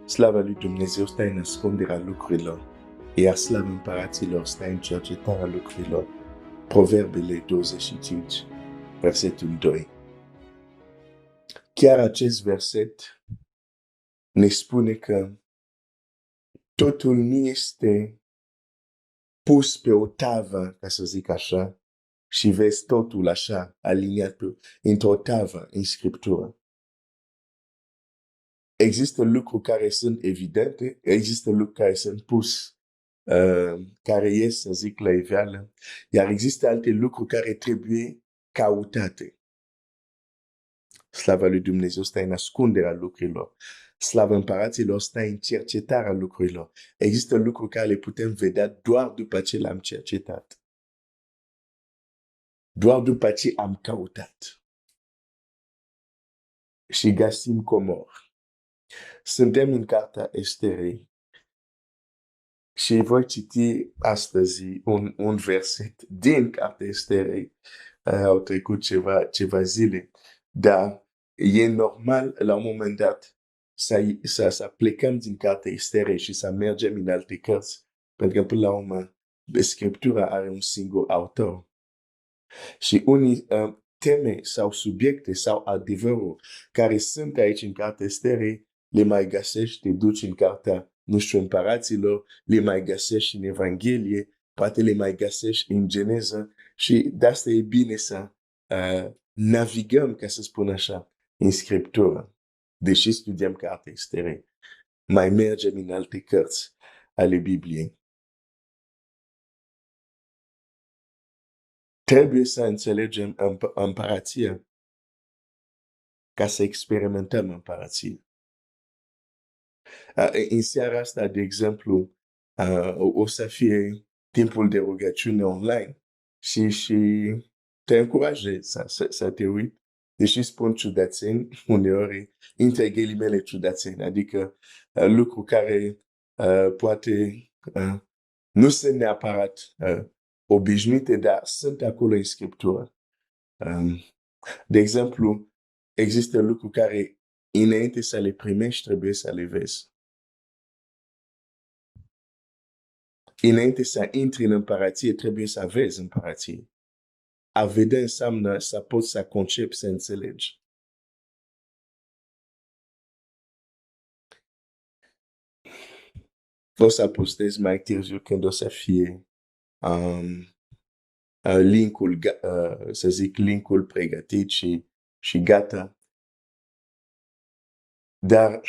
Slava lui Dumnezeu stă în ascunderea lucrurilor, iar slavă împăraților stă în cercetarea lucrurilor. Proverbele 25, versetul 2. Chiar acest verset ne spune că totul nu este pus pe o tavă, ca să zic așa, și vezi totul așa, aliniat într-o tavă în Scriptură. Există lucruri care sunt evidente, există lucruri care sunt pus, care ies, să zic, la iveală, iar există alte lucruri care trebuie cautate. Slava lui Dumnezeu stă în ascunderea lucrurilor. Slava împăraților stă în cercetarea lucrurilor. Există lucruri care le putem vedea doar după ce le-am cercetat. Doar după ce am căutat. Și găsim comori. Suntem în cartea Esterei și voi citi astăzi un verset din cartea Esterei. Au trecut ceva zile, dar e normal la un moment dat să plecăm din cartea Esterei și să mergem în alte cărți, pentru că până la urmă Scriptura are un singur autor. Și unii teme sau subiecte sau adevăruri care sunt aici în cartea Esterei, le mai găsești, te duci în cartea, nu știu, Împăraților, le mai găsești în Evanghelie, poate le mai găsești în Geneza și de asta e bine să navigăm, ca să spun așa, în Scriptură. Deși studiem cartea Esterei, mai mergem în alte cărți ale Bibliei. Trebuie să înțelegem împărația ca să experimentăm împărația. În seara asta, de exemplu, o să fie timpul de rugăciune online și te încurajez să te uiți, deși spun ciudățeni, uneori, între ghilimele ciudățeni, adică lucruri care poate nu sunt neapărat obișnuite, dar sunt acolo în Scriptură. De exemplu, există lucruri care înainte să le primești, trebuie să le vezi. Înainte să intri în împărație, trebuie să vezi împărație. A vedea înseamnă să poți să concepi, să înțelegi. O să postez mai târziu când o să fie linkul, să zic, linkul pregătit și gata. Dar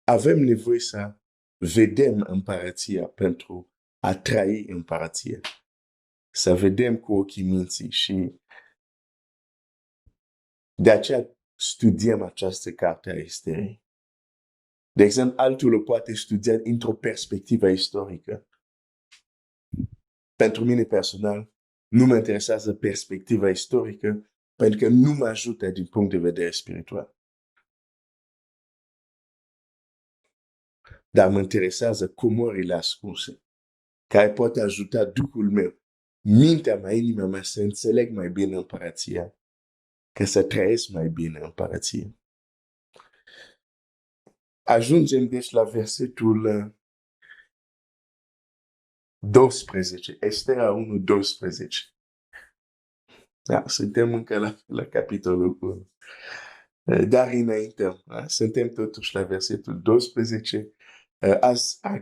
avem nevoie să vedem împărația pentru a trăi împărația. Să vedem cu ochii minții și de aceea studiem această carte a Esterei. De exemplu, altul o poate studia într-o perspectivă istorică. Pentru mine personal, nu mă interesează perspectiva istorică pentru că nu mă ajută din punct de vedere spiritual. Dar mă interesează comorile ascunse, care pot ajuta Duhul meu, mintea mea, inima mea să înțeleg mai bine împărația, ca să trăiesc mai bine împărația. Ajungem deci la versetul 12, Estera 1, 12. Da, suntem încă la capitolul 1. Dar înainte, suntem totuși la versetul 12.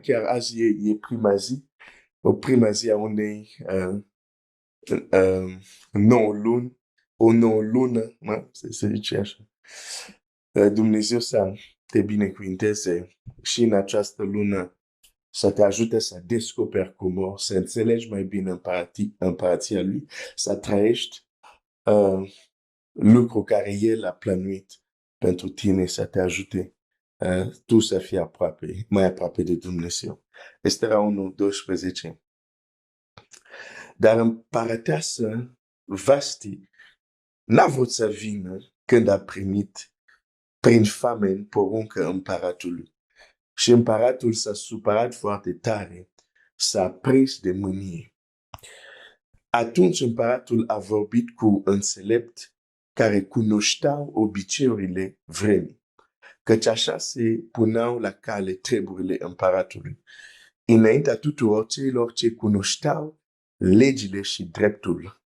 Chiar azi e prima zi, o prima zi a unei o nouă lună, se zice așa. Dumnezeu să te binecuvinteze și în această lună să te ajute să descoperi cum să înțelegi mai bine împărația lui, să trăiești lucru care El a plănuit pentru tine, să te ajute tu să fii mai aproape de Dumnezeu. Estera 1, 12. Dar împărăteasă Vasti n-a vrut să vină când a primit prin famen poruncă împăratului. Și împăratul s-a supărat foarte tare, s-a prins de mânie. Atunci împăratul a vorbit cu înțelept care cunoșteau obiceiurile vremii. Căci așa se puneau la cale treburile împăratului, înaintea tuturor celor ce cunoșteau legile și dreptul.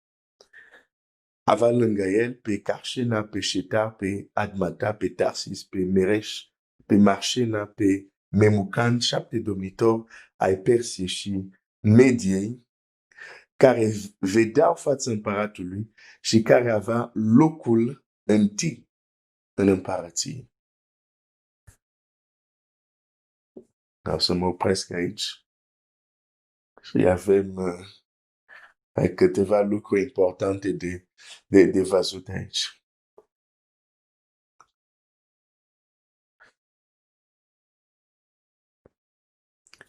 Avea lângă el pe Carșena, pe Șetar, pe Admata, pe Tarsis, pe Mereș, pe Marșena, pe Memucan, 7 domnitori ai Persiei și Mediei, care vedeau fața împăratului și care avea locul întâi în împărăție. O să mă opresc aici și avem câteva lucruri importante de văzut aici.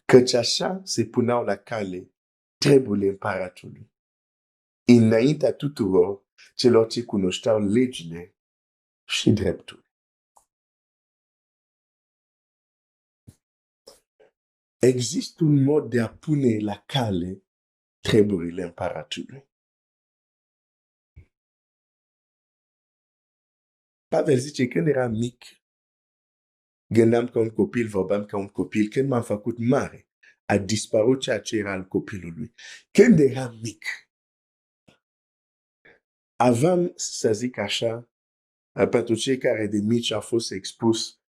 Căci așa se puneau la cale treburile împăratului, înaintea tuturor celor ce cunoșteau legile și dreptul. Există un mod de a pune la cale treburile împăratului. Pavel zice, când eram mic, gândeam ca un copil, vorbeam ca un copil. Când m-am făcut mare, a dispărut ceea ce era al copilului. Când eram mic, aveam, să zic așa, pentru cei care de mici au fost expus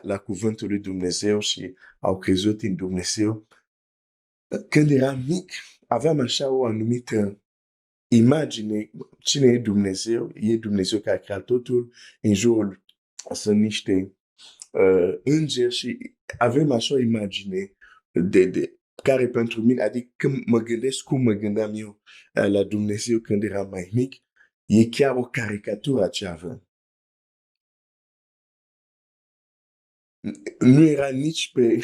la cuvântul lui Dumnezeu și au crezut în Dumnezeu, când eram mic, aveam așa o anumită imagine, cine e Dumnezeu? E Dumnezeu care a creat totul, în jurul sunt niște îngeri și avem așa o imagine care pentru mine, adică când mă gândesc cum mă gândeam eu la Dumnezeu când eram mai mic, e chiar o caricatură ce avem. Nu era nici pe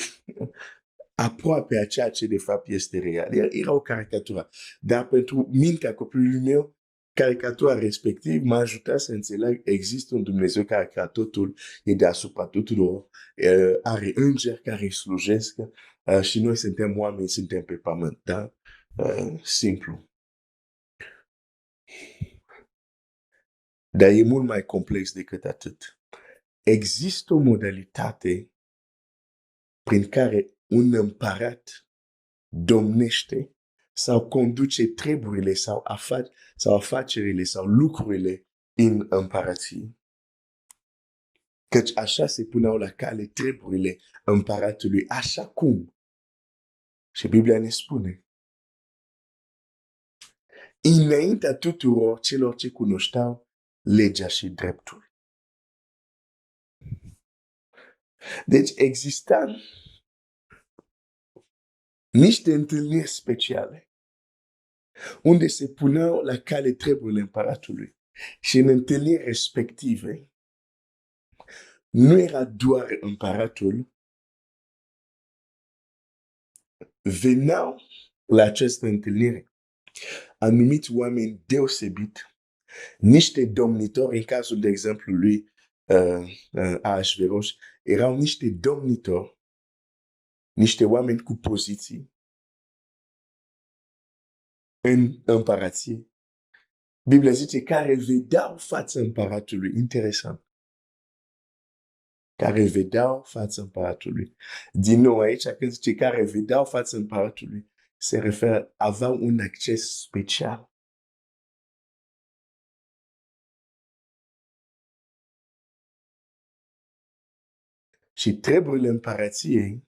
aproape a ceea ce de fapt este real. Era o caricatură. Dar pentru mintea copilului meu, caricatura respectiv m-a ajutat să înțeleg există un Dumnezeu care a creat totul, e deasupra tuturor, are îngeri care îi slujesc și noi suntem oameni, suntem pe pământ. Da? Simplu. Dar e mult mai complex decât atât. Există o modalitate prin care un împărat domnește sau conduce treburile sau afacerile sau lucrurile în împărație. Căci așa se puneau la cale treburile împăratului, așa cum. Și Biblia ne spune. Înaintea tuturor celor ce cunoșteau legea și dreptul. Deci exista niște întâlniri speciale unde se puneau la cale treburile împăratului. Și în întâlniri respective nu era doar împăratul, veneau la această întâlnire anumiți oameni deosebit, niște domnitori, în cazul de exemplu lui Ahasveros, erau niște domnitori, niște oameni cu poziții în împărație. Biblia zice care vedeau fața împăratului. Interesant. Care vedeau fața împăratului. Din nou aici, când zice care vedeau fața împăratului, se referă, aveau un acces special. Și treburile împărației,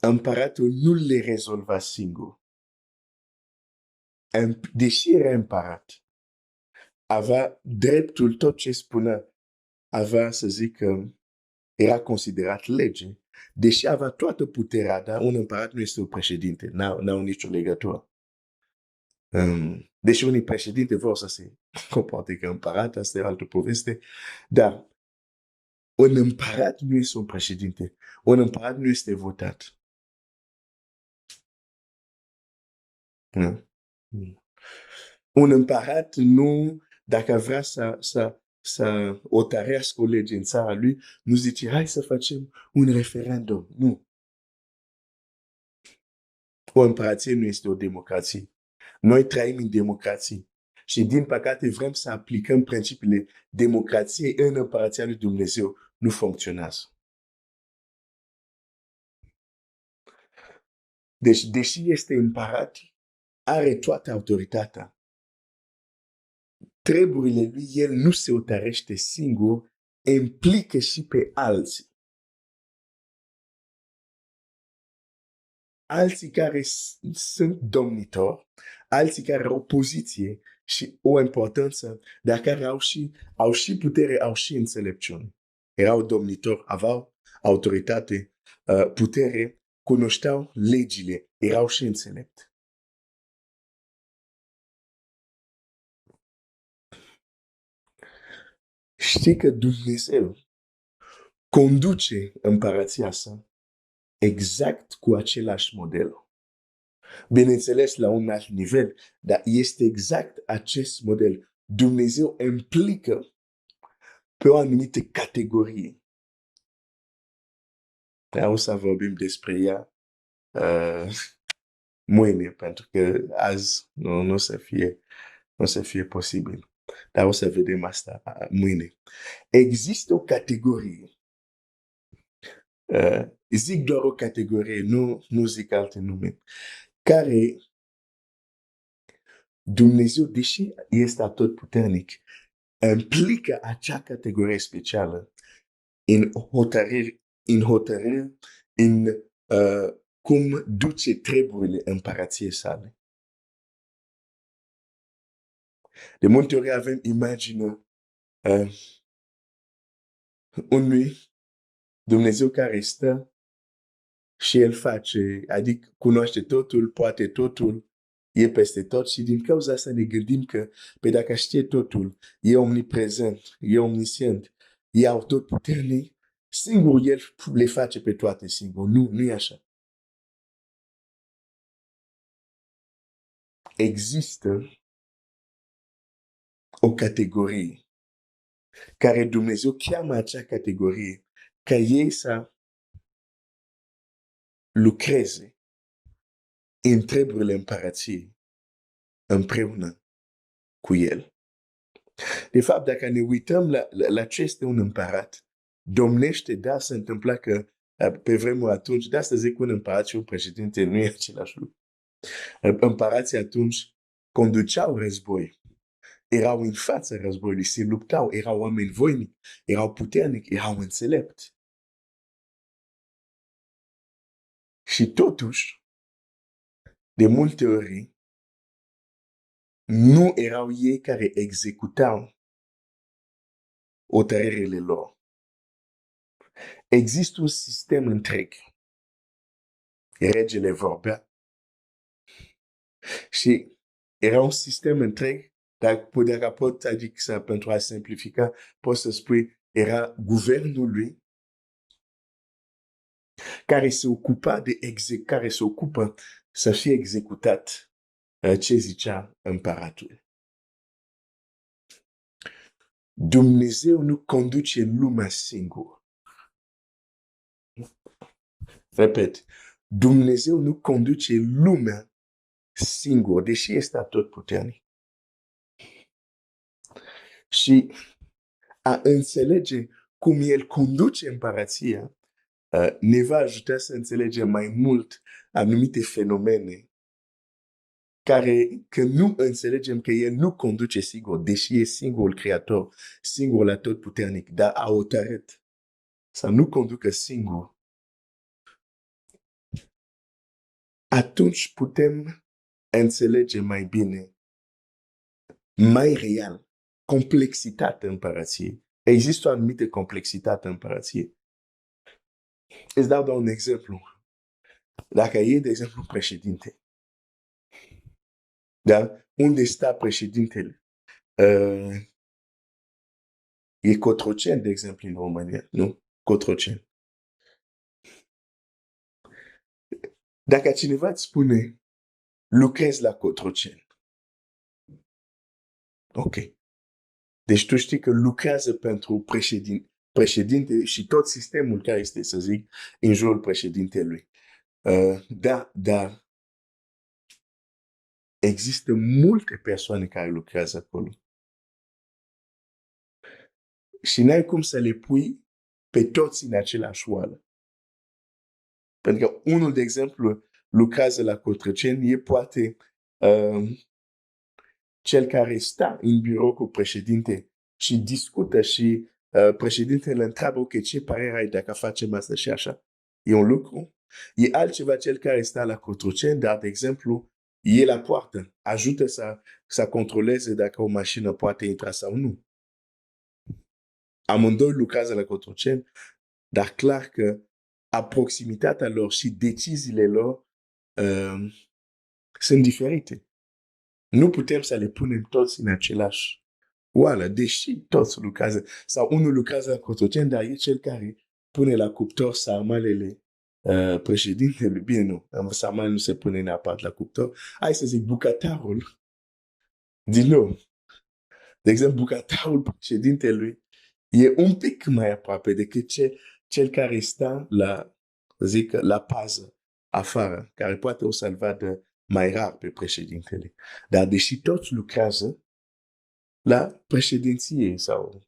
împăratul nu le rezolva singur. Deși era împărat, avea dreptul, tot ce spunea, avea, să zic, era considerat lege, deși avea toată puterea, dar un împărat nu este un președinte, n-au nicio legătură. Deși unii președinte vor să se comporte ca împărat, asta e o altă poveste, dar un împărat nu este un președinte, un împărat nu este votat. Un împărat nu, dacă vrea să otărească o lege în țara lui, nu zice, hai să facem un referendum. Nu. O împărație nu este o democrație. Noi trăim în democrație. Și din păcate vrem să aplicăm principiile democrației în împărația lui Dumnezeu nu funcționează. Deci, deși este împărat, are toată autoritatea. Treburile lui, el nu se hotărăște singur, implică și pe alții. Alții care sunt domnitori, alții care au poziție și o importanță, dar care au și putere, au și înțelepciune. Erau domnitori, aveau autoritate, putere, cunoșteau legile, erau și înțelepți. Știi că Dumnezeu conduce împărăția sa exact cu același model. Bineînțeles, la un alt nivel, dar este exact acest model. Dumnezeu implică pe o anumită categorie. Dar o să vorbim despre ea mâine, pentru că azi nu o să fie posibil. Dar o să vedem asta mâine. Există o categorie. Zic doar o categorie, nu zic alte nume, care Dumnezeu, deși este atotputernic, implică acea categorie specială în hotărâri, în cum duce treburile împărăției sale. De multe ori avem imaginea unui Dumnezeu care stă și el face, adică cunoaște totul, poate totul, e peste tot și din cauza asta ne gândim că, pe dacă știe totul, e omniprezent, e omniscient, e atotputernic, singur el le face pe toate singur. Nu e așa. Există o categorie care Dumnezeu cheamă acea categorie ca ei să lucreze în treburile împărăției împreună cu el. De fapt, dacă ne uităm la ce este un împărat, domnește, da, se întâmpla că pe vremuri atunci, de asta zic un împărat și un președinte nu e același lucru. Împărații atunci conduceau război, erau în fața războiului, se luptau, erau oameni voinici, erau puternici, erau înțelepți. Și totuși, de multe ori, nu erau ei care executau hotărârile lor. Există un sistem întreg. Regele vorbea și era un sistem întreg, dar dacă pot, adică pentru a simplifica, poți să spui, era guvernul lui care se ocupa care se ocupă să fie executat ce zicea împăratul. Dumnezeu nu conduce lumea singur. Repet, Dumnezeu nu conduce lumea singur, deși este atotputernic. Și a înțelege cum El conduce împărăția ne va ajuta să înțelegem mai mult anumite fenomene că nu înțelegem că El nu conduce singur, deși e singurul creator, singurul atotputernic, dar a hotărât să nu conducă singur. Atunci putem înțelege mai bine, mai real, complexitatea împărăției. Există o anumită complexitate în împărăție. Îți dau doar un exemplu. Dacă e, de exemplu, președinte, da? Unde stă președintele? E Cotroceni, de exemplu, în România, nu? Cotroceni. Dacă cineva îți spune, lucrezi la Cotroceni. Ok. Deci tu știi că lucrează pentru președinte și tot sistemul care este, să zic, în jurul președintelui. Dar există multe persoane care lucrează acolo. Și n-ai cum să le pui pe toți în același oală. Pentru că unul, de exemplu, lucrează la Cotroceni, e poate cel care stă în birou cu președinte și discută și președintele întreabă, ok, ce părere ai dacă facem asta și așa? E un lucru. E altceva cel care stă la Cotroceni, dar, de exemplu, e la poartă, ajută să controleze dacă o mașină poate intra sau nu. Amândoi lucrează la Cotroceni, dar clar că proximitatea lor și deciziile lor sunt diferite. Nu putem să le punem toți în același oală, deși toți lucrează. Sau unul lucrează la Cotroceni, dar e cel care pune la cuptor sarmalele președintelui. Bine, nu, sarmalele nu se pune neapărat la cuptor. Hai să zic, bucătarul, din nou, de exemplu, bucătarul președintelui e un pic mai aproape decât cel care stă la pază afară, care poate o să-l vadă mai rar pe președintele. Dar deși toți lucrează la președinție sau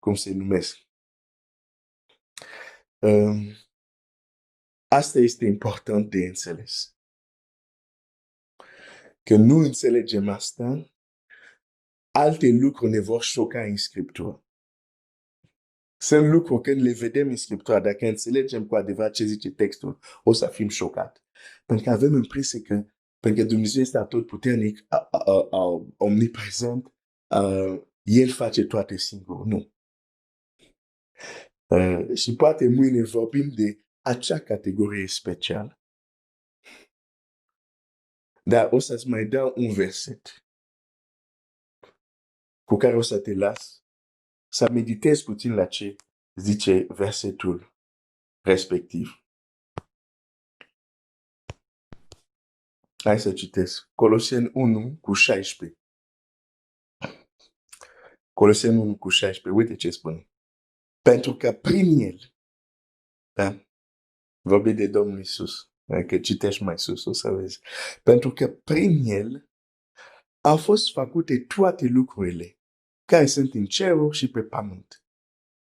cum se numesc. Asta este important de înțeles. Că nu înțelegem asta, alte lucruri ne vor șoca în Scriptură. Sunt lucruri când le vedem în Scriptură, dacă înțelegem cu adevărat ce zice textul, o să fim șocat. Pentru că avem impresia că pentru că Dumnezeu este atotputernic, omniprezent, El face toate singur. Nu. Și poate mâine vorbim de acea categorie specială. Dar o să-ți mai dau un verset cu care o să te las să meditezi puțin la ce zice versetul respectiv. Hai să citesc. Coloseni 1 cu 16. Coloseni 1 cu 16. Uite ce spune. Pentru că prin El, da? Vorbi de Domnul Iisus. Dacă citești mai sus, o să vezi. Pentru că prin El au fost făcute toate lucrurile care sunt în ceruri și pe pământ.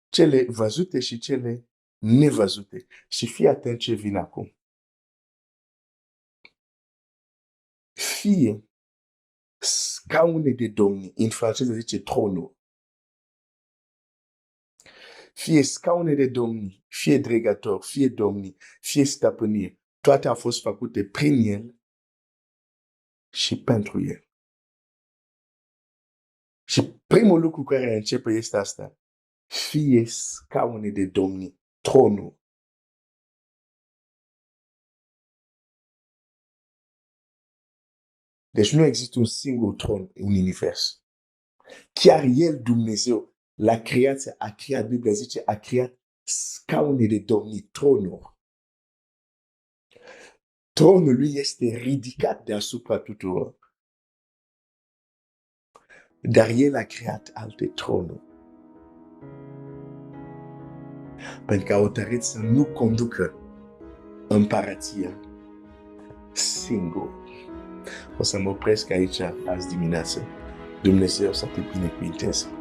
Cele văzute și cele nevăzute. Și fii atent ce vine acum. Fie scaune de domni, în franceză zice tronul. Fie scaune de domni, fie dregători, fie domni, fie stăpâniri, toate au fost făcute prin El și pentru El. Și primul lucru care începe este asta. Fie scaune de domni, tronul. Deci nu există un singur tron în univers. Chiar El, Dumnezeu, la creație, a creat, Biblia zice, a creat scaune de domni, tronuri. Tronul lui este ridicat deasupra tuturor. Dar El a creat alte tronuri. Pentru că a hotărât să nu conducă împărăția singur. O să mă opresc aici azi dimineață. Dumnezeu să te binecuvinteze.